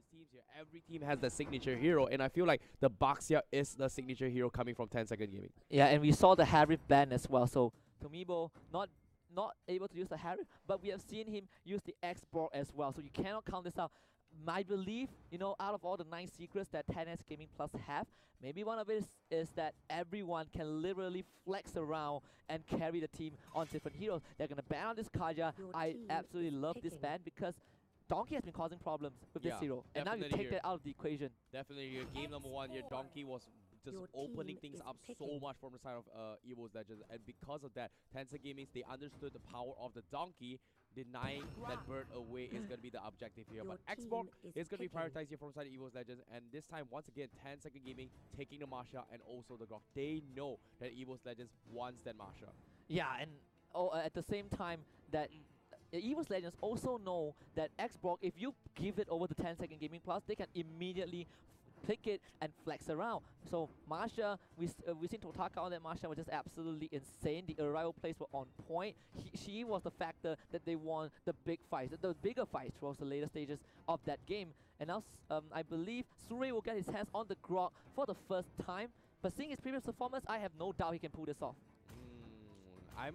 these teams here, every team has the signature hero, and I feel like the Baxia is the signature hero coming from 10 Second Gaming. Yeah, and we saw the Harif ban as well. So Tomibo not able to use the Harif, but we have seen him use the X-Borg as well. So you cannot count this out. My belief, you know, out of all the 9 secrets that 10S Gaming Plus have, maybe one of it is that everyone can literally flex around and carry the team on different heroes. They're gonna ban on this Kaja. I absolutely love this ban because Donkey has been causing problems with this hero, and now you take that out of the equation. Definitely, your game number 1, your Donkey was just opening things up so much from the side of EVOS Legends, and because of that, Tencent Gaming, they understood the power of the Donkey. Denying that bird away is going to be the objective here, but Xbox is going to be prioritized here from side of EVOS Legends, and this time, once again, 10 Second Gaming taking the Masha and also the Grok. They know that EVOS Legends wants that Masha. Yeah, and at the same time, that EVOS Legends also know that Xbox, if you give it over to 10 Second Gaming Plus, they can immediately pick it and flex around. So Marsha, we seen Totaka on that. Marsha was just absolutely insane. The arrival plays were on point. She was the factor that they won the big fights, the bigger fights towards the later stages of that game. And now I believe Suri will get his hands on the Grok for the first time. But seeing his previous performance, I have no doubt he can pull this off. I'm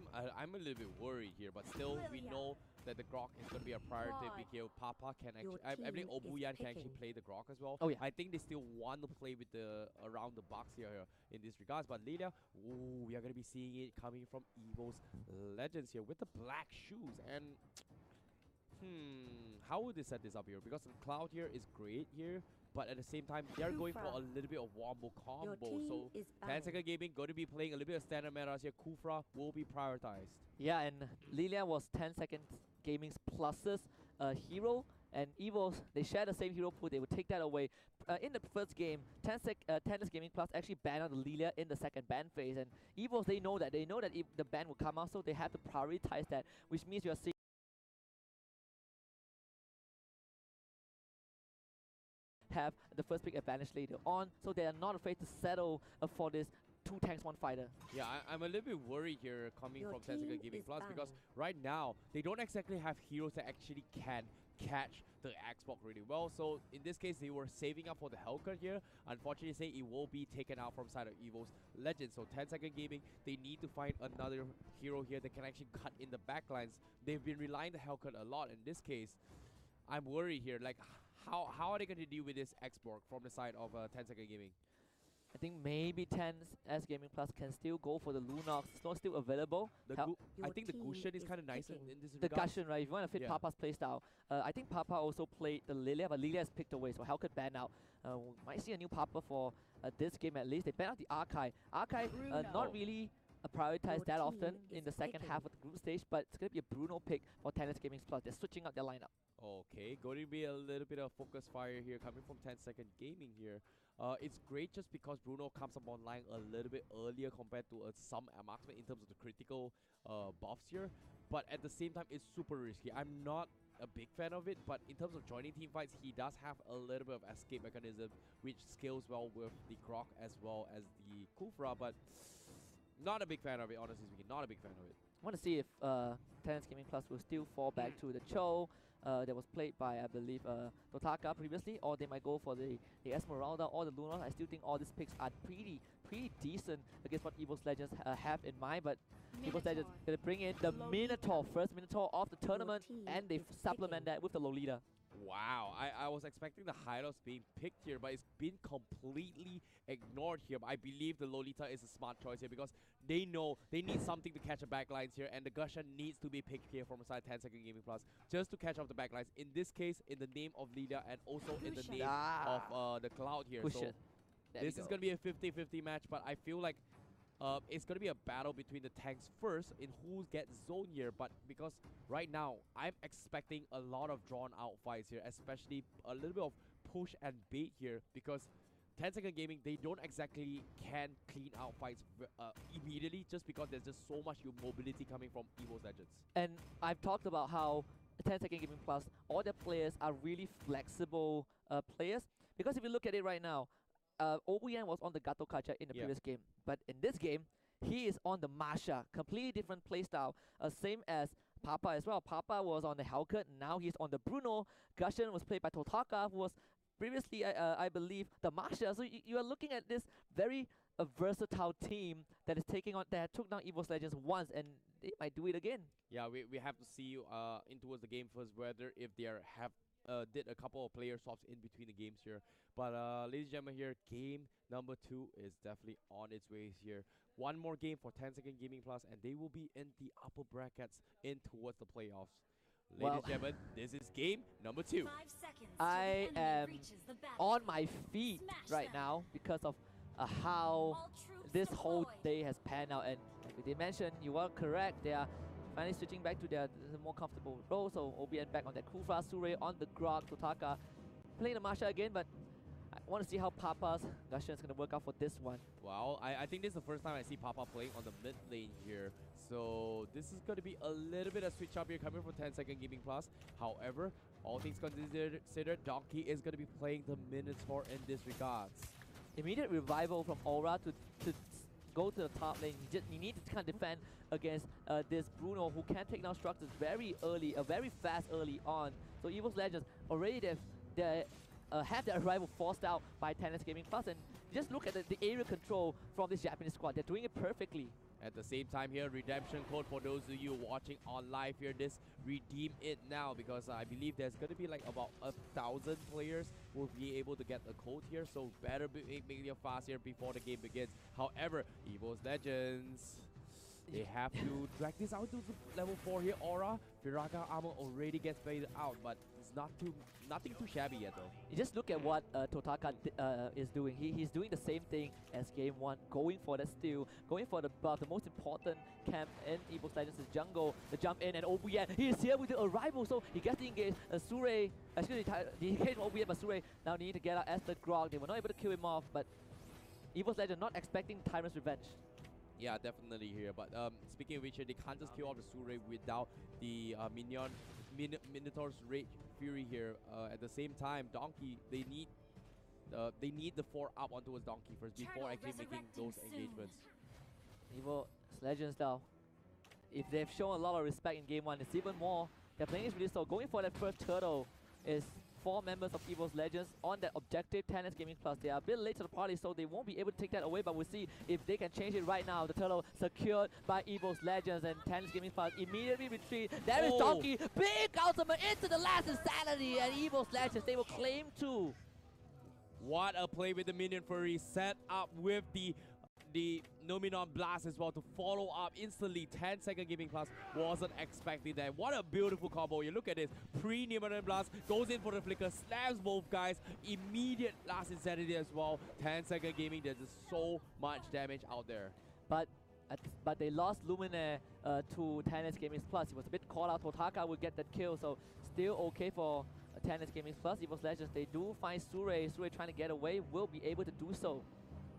a little bit worried here, but still we know that the Grok is going to be a priority because Papa can actually, I believe Obuyan can actually play the Grok as well. Oh yeah. I think they still want to play with the around the box here in this regards, but Lilia, we are going to be seeing it coming from EVOS Legends here with the black shoes, and how would they set this up here? Because the Cloud here is great here, but at the same time, they are going for a little bit of wombo combo. So 10 Second Gaming going to be playing a little bit of standard metas here. Kufra will be prioritized. Yeah, and Lilia was 10 Second Gaming's pluses hero, and EVOS, they share the same hero pool. They would take that away. In the first game, 10 Gaming Plus actually banned out the Lilia in the second ban phase, and EVOS, they know that if the ban will come out, so they have to prioritize that, which means you are seeing have the first pick advantage later on, so they are not afraid to settle for this 2 tanks 1 fighter. Yeah, I'm a little bit worried here coming from 10 Second Gaming Plus because right now they don't exactly have heroes that actually can catch the Xbox really well. So in this case, they were saving up for the Hellcut here. Unfortunately, say it will be taken out from side of EVOS Legends. So 10 Second Gaming, they need to find another hero here that can actually cut in the backlines. They've been relying the Hellcut a lot. In this case, I'm worried here. Like, how are they going to deal with this Xbox from the side of 10 Second Gaming? I think maybe 10S Gaming Plus can still go for the Lunox. It's not still available. I think the Gushen is kind of nice in this the regard. Gushen, right? If you want to fit Papa's playstyle. I think Papa also played the Lilia, but Lilia is picked away, so Hellcat banned out. Might see a new Papa for this game at least. They banned out the Archive. Archive not really prioritized that often in the second half of the group stage, but it's going to be a Bruno pick for 10S Gaming Plus. They're switching up their lineup. Okay, going to be a little bit of focus fire here coming from 10 Second Gaming here. It's great just because Bruno comes up online a little bit earlier compared to some marksman in terms of the critical buffs here. But at the same time, it's super risky. I'm not a big fan of it, but in terms of joining team fights, he does have a little bit of escape mechanism, which scales well with the Grok as well as the Kufra, but not a big fan of it, honestly speaking. Not a big fan of it. I want to see if 10S Gaming Plus will still fall back to the Cho that was played by, I believe, Totaka previously, or they might go for the Esmeralda or the Lunar. I still think all these picks are pretty decent against what EVOS Legends have in mind, but EVOS Legends going to bring in the Minotaur, first Minotaur of the tournament, and they supplement that with the Lolita. Wow, I was expecting the Hylos being picked here, but it's been completely ignored here. But I believe the Lolita is a smart choice here because they know they need something to catch the backlines here, and the Gushan needs to be picked here from side 10 Second Gaming Plus just to catch off the backlines. In this case, in the name of Lilia and also in the name of the Cloud here. So this is going to be a 50-50 match, but I feel like it's going to be a battle between the tanks first in who gets zone here, but because right now I'm expecting a lot of drawn out fights here, especially a little bit of push and bait here, because 10 Second Gaming, they don't exactly can clean out fights immediately just because there's just so much mobility coming from EVOS Legends. And I've talked about how 10 Second Gaming Plus, all their players are really flexible players, because if you look at it right now, Obuyan was on the Gato Kacha in the previous game, but in this game, he is on the Masha, completely different playstyle, same as Papa as well. Papa was on the Hellcat, now he's on the Bruno. Gushen was played by Totaka, who was previously, I believe the Masha. So you are looking at this very versatile team that is taking on that took down EVOS Legends once, and they might do it again. Yeah, we have to see in towards the game first whether if they have did a couple of player swaps in between the games here. But ladies and gentlemen, here game number 2 is definitely on its way here. One more game for 10 Second Gaming Plus, and they will be in the upper brackets in towards the playoffs. Ladies and gentlemen, this is game number 2. 5 seconds I till the am enemy reaches the on battlefield. my feet Smash right them. now because of how All troops this whole deployed. day has panned out. And like they mentioned, you are correct. They are finally switching back to their more comfortable role. So OBN back on that Kufra, Sure on the Grog, Totaka playing the Masha again, but I want to see how Papa's Gushing is going to work out for this one. Well, I think this is the first time I see Papa playing on the mid lane here. So this is going to be a little bit of switch up here coming from 10 Second Gaming Plus. However, all things considered, Donkey is going to be playing the Minotaur in this regards. Immediate revival from Aura to go to the top lane. You need to kind of defend against this Bruno who can take down structures very early, very fast early on. So EVOS Legends already they have their arrival forced out by Tennis Gaming Plus, and just look at the area control from this Japanese squad. They're doing it perfectly. At the same time here, redemption code for those of you watching on live here, this redeem it now, because I believe there's going to be like about 1,000 players who will be able to get the code here, so better make it fast here before the game begins. However, EVOS Legends, they have to drag this out to level 4 here. Aura, Firaka armor already gets faded out, but it's nothing too shabby yet though. You just look at what Totaka is doing. He's doing the same thing as game 1, going for the steal, going for the buff. The most important camp in EVOS Legends is jungle, the jump in, and OBN. He is here with the arrival, so he gets the engage. Sure, excuse me, the engage from OBN, but Sure now need to get out as the Grog. They were not able to kill him off, but EVOS Legends not expecting Tyrant's revenge. Yeah, definitely here. But speaking of which, they can't just kill off the Sure without the Minotaur's Rage Fury here. At the same time, Donkey, they need the 4 up onto his Donkey first before actually making those engagements. EVOS Legends now, if they've shown a lot of respect in game 1, it's even more. They're playing this really slow. Going for that first turtle is 4 members of EVOS Legends on that objective. Tennis Gaming Plus, they are a bit late to the party, so they won't be able to take that away, but we'll see if they can change it right now. The turtle secured by EVOS Legends, and Tennis Gaming Plus immediately retreat. There is Donkey, big ultimate into the last insanity, and EVOS Legends, they will claim 2. What a play with the Minion Fury, set up with the Nominon Blast as well to follow up instantly. 10 Second Gaming Plus wasn't expecting that. What a beautiful combo. You look at this. Pre-Nominon Blast goes in for the flicker, slams both guys. Immediate last insanity as well. 10 Second Gaming, there's just so much damage out there. But they lost Luminaire to Tennis Gaming Plus. It was a bit caught out. Totaka will get that kill, so still okay for Tennis Gaming Plus. EVOS Legends, they do find Sure. Sure trying to get away, will be able to do so.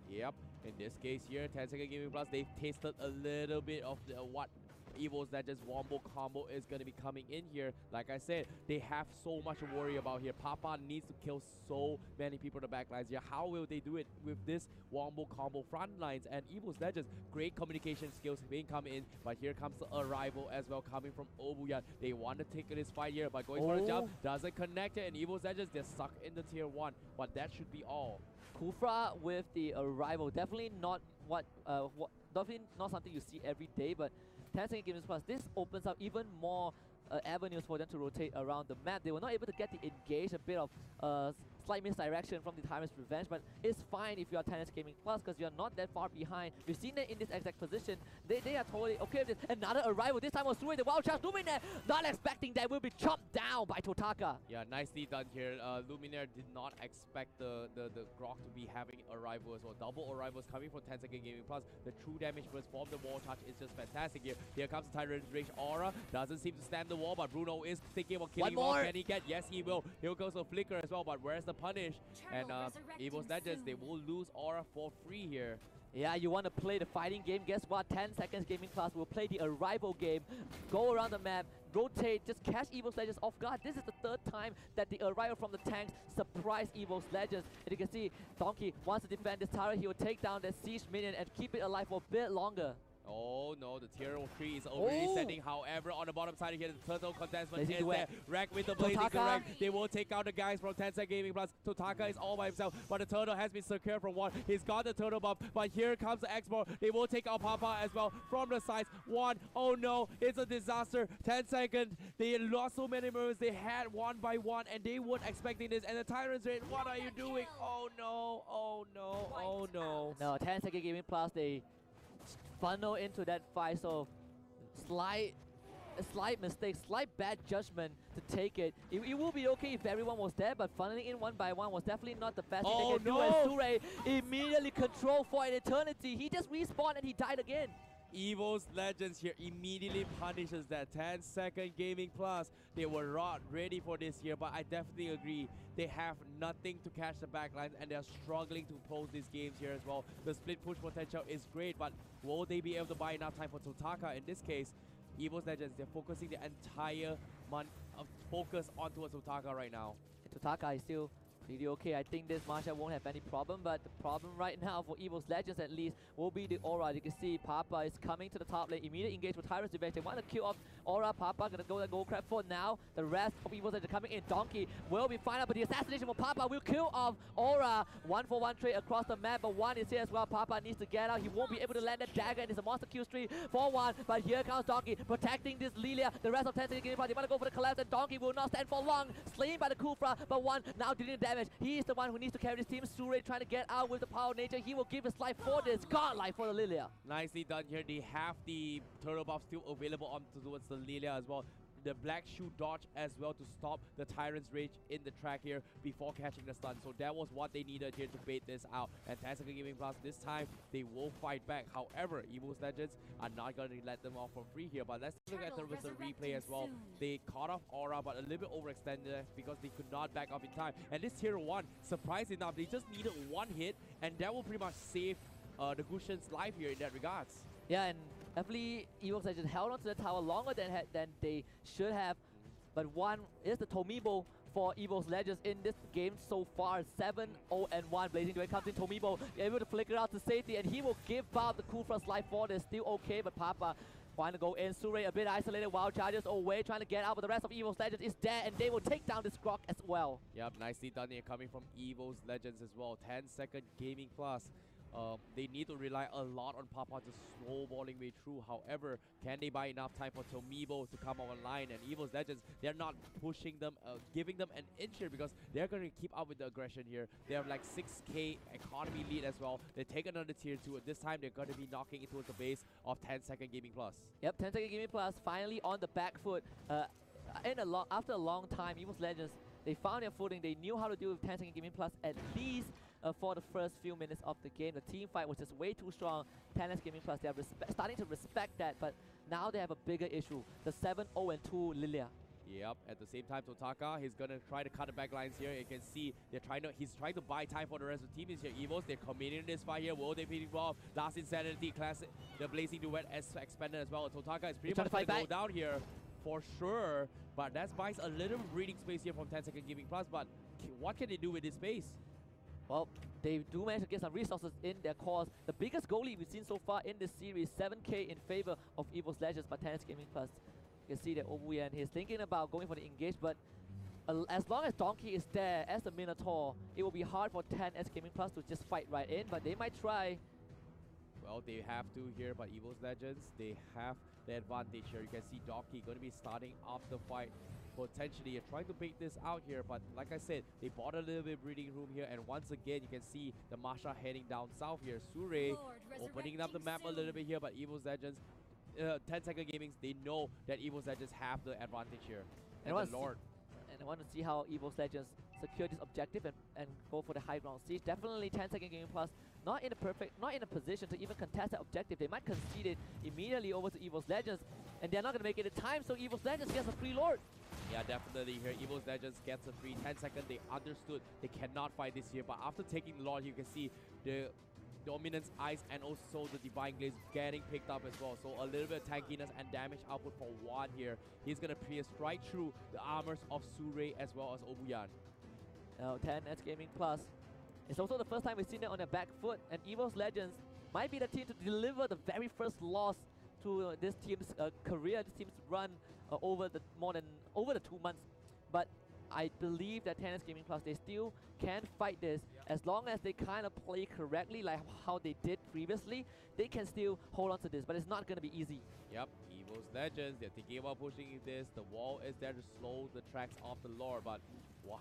Yep, in this case here, 10 Second Gaming Plus, they've tasted a little bit of what EVOS Legends wombo combo is going to be coming in here. Like I said, they have so much to worry about here. Papa needs to kill so many people in the backlines here. How will they do it with this wombo combo front lines? And EVOS Legends, great communication skills being coming in, but here comes the arrival as well coming from Obuyan. They want to take this fight here, but going for the jump, doesn't connect it, and EVOS Legends, they're stuck in the tier 1, but that should be all. Kufra with the arrival, definitely not definitely not something you see every day, but 10 Second Gaming Plus, this opens up even more avenues for them to rotate around the map. They were not able to get the engage, a bit of slight misdirection from the Tyrant's Revenge, but it's fine if you are Tennis Gaming Plus because you're not that far behind. We've seen that in this exact position. They are totally okay with this. Another arrival, this time was Sure, the Wild Charge Luminaire, not expecting that will be chopped down by Totaka. Yeah, nicely done here. Luminaire did not expect the Grog to be having arrival as well. Double arrivals coming from 10 Second Gaming Plus. The true damage burst from the wall touch is just fantastic here. Here comes the Tyrant's Rage. Aura doesn't seem to stand the wall, but Bruno is thinking about killing him off. Can he get? Yes, he will. Here goes the flicker as well, but where's the punish? And EVOS Legends, they will lose Aura for free here. Yeah, you want to play the fighting game, guess what? 10 Seconds Gaming Plus will play the arrival game. Go around the map, rotate, just catch EVOS Legends off guard. This is the 3rd time that the arrival from the tanks surprised EVOS Legends. And you can see Donkey wants to defend this tower. He will take down that siege minion and keep it alive for a bit longer. Oh no, the tier 3 is already setting. However, on the bottom side here, the turtle contestment is there. Rack with the blazing direct. They will take out the guys from Tencent Gaming Plus. Totaka is all by himself, but the turtle has been secured from one. He's got the turtle buff, but here comes the X-Ball. They will take out Papa as well from the sides. One, oh no, it's a disaster. 10 seconds. They lost so many members. They had one by one, and they weren't expecting this. And the Tyrant's Raid, what are you doing? Oh no, oh no, oh no. No, 10-second Gaming Plus, they funnel into that fight, so slight mistake, slight bad judgment to take it. It will be okay if everyone was there, but funneling in one by one was definitely not the best thing they can do. And Sure immediately controlled for an eternity. He just respawned and he died again. EVOS Legends here immediately punishes that 10-second Gaming Plus. They were not ready for this here, but I definitely agree. They have nothing to catch the backlines, and they're struggling to pose these games here as well. The split push potential is great, but will they be able to buy enough time for Totaka? In this case, EVOS Legends, they're focusing the entire focus onto Totaka right now. And Totaka is still pretty okay. I think this Masha won't have any problem, but the problem right now for EVOS Legends at least will be the aura. You can see Papa is coming to the top lane, immediate engage with Tyrant's Revenge. They want to kill off aura. Papa gonna go the gold crab for now. The rest of EVOS Legends coming in. Donkey will be fine, but the assassination for Papa will kill off aura. 1-for-1 trade across the map, but one is here as well. Papa needs to get out. He won't be able to land that dagger, and it's a monster kill streak for one. But here comes Donkey protecting this Lilia. The rest of 10 seconds game party want to go for the collapse, and Donkey will not stand for long. Slain by the Kufra, but one now dealing damage. He is the one who needs to carry this team. Sure trying to get out with the power of nature. He will give his life for this. Godlike for the Lilia. Nicely done here. They have the turtle buff still available on towards the Lilia as well. The black shoe dodge as well to stop the Tyrant's Rage in the track here before catching the stun. So that was what they needed here to bait this out. And 10-second Gaming Plus, this time they will fight back. However, EVOS Legends are not going to let them off for free here. But let's look at the replay as well. They caught off aura, but a little bit overextended because they could not back up in time. And this tier 1, surprised enough, they just needed one hit, and that will pretty much save the Gushen's life here in that regards. Yeah, and definitely EVOS Legends held onto the tower longer than they should have. But one is the Tomibo for EVOS Legends in this game so far. 7-0-1. Blazing Duet comes in. Tomibo able to flicker out to safety, and he will give out the Kufra's life for this. Still okay, but Papa trying to go in. Sure a bit isolated. Wild charges away, trying to get out, but the rest of EVOS Legends is there, and they will take down this Grok as well. Yep, nicely done here coming from EVOS Legends as well. 10-second Gaming Plus. They need to rely a lot on Papa to snowballing way through. However, can they buy enough time for Tomibo to come online? And EVOS Legends, they're not pushing them, giving them an inch here because they're going to keep up with the aggression here. They have like 6k economy lead as well. They take another tier 2. This time, they're going to be knocking it towards the base of 10-second Gaming Plus. Yep, 10-second Gaming Plus finally on the back foot. After a long time, EVOS Legends, they found their footing. They knew how to deal with 10-second Gaming Plus at least for the first few minutes of the game. The team fight was just way too strong. 10S Gaming Plus, they are starting to respect that, but now they have a bigger issue. The 7-0-2 Lilia. Yep, at the same time, Totaka, he's gonna try to cut the back lines here. You can see he's trying to buy time for the rest of the team. Is here EVOS, they're committing this fight here. Will they beat involve? Last Insanity, Classic, the Blazing Duet has expanded as well. Totaka is pretty much gonna go down here for sure, but that buys a little breathing space here from 10-second Gaming Plus, but what can they do with this space? Well, they do manage to get some resources in their cause. The biggest goal lead we've seen so far in this series, 7k in favor of EVOS Legends, but 10S Gaming Plus. You can see that Obuyan, he's thinking about going for the engage, but as long as Donkey is there as the Minotaur, it will be hard for 10S Gaming Plus to just fight right in, but they might try. Well, they have to here, but EVOS Legends, they have the advantage here. You can see Donkey going to be starting off the fight. Potentially, you're trying to bait this out here, but like I said, they bought a little bit of breathing room here, and once again, you can see the Masha heading down south here. Sure opening up the map a little bit here, but EVOS Legends, 10-second Gaming, they know that EVOS Legends have the advantage here. And the Lord. And I want to see how EVOS Legends secure this objective and go for the high ground siege. Definitely 10-second Gaming Plus, not in a position to even contest that objective. They might concede it immediately over to EVOS Legends, and they're not going to make it in time, so EVOS Legends gets a free Lord. Yeah, definitely here. EVOS Legends gets a free 10-second. They understood they cannot fight this here, but after taking the Lord, you can see the Dominance Ice and also the Divine Glaze getting picked up as well. So a little bit of tankiness and damage output for one here. He's going to pierce right through the armors of Sure as well as Obuyan. Now 10S Gaming Plus. It's also the first time we've seen it on their back foot, and EVOS Legends might be the team to deliver the very first loss to this team's career, this team's run over the 2 months. But I believe that Tennis Gaming Plus, they still can fight this as long as they kind of play correctly, like how they did previously. They can still hold on to this, but it's not going to be easy. Yep, EVOS Legends, they're thinking about pushing this. The wall is there to slow the tracks off the lore, but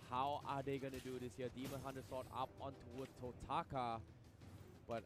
how are they going to do this here? Demon Hunter Sword up on towards Totaka, but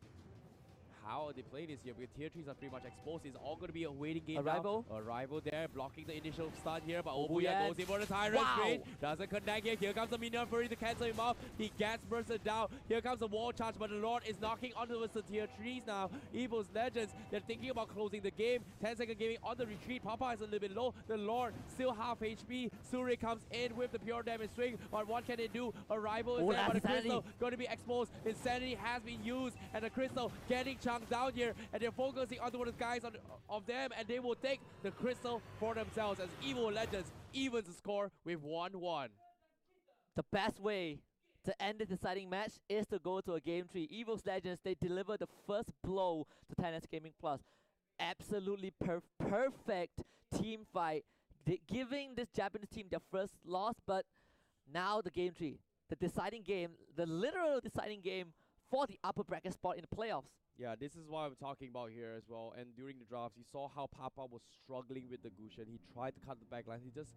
how they play this here, because tier 3s are pretty much exposed. It's all going to be a waiting game Arrival. now. Arrival there, blocking the initial start here, but Obuya Obuya goes in for the Tyrant Screen. Doesn't connect here. Here comes the Minion Fury to cancel him off. He gets bursted down. Here comes the wall charge, but the Lord is knocking onto the tier 3s now. EVOS Legends, they're thinking about closing the game. 10-second gaming on the retreat. Papa is a little bit low. The Lord still half HP. Suri comes in with the pure damage swing, but what can they do? Arrival is there, but the Crystal going to be exposed. Insanity has been used, and the Crystal getting chunked down here. And they're focusing on the guys of them, and they will take the crystal for themselves as EVO Legends evens the score with 1-1. The best way to end the deciding match is to go to a game 3. EVOS Legends, they deliver the first blow to Tennis Gaming Plus. Absolutely perfect team fight, giving this Japanese team their first loss, but now the game 3, the deciding game, the literal deciding game for the upper bracket spot in the playoffs. Yeah, this is what I'm talking about here as well. And during the drafts, you saw how Papa was struggling with the Gushen. He tried to cut the back line. He just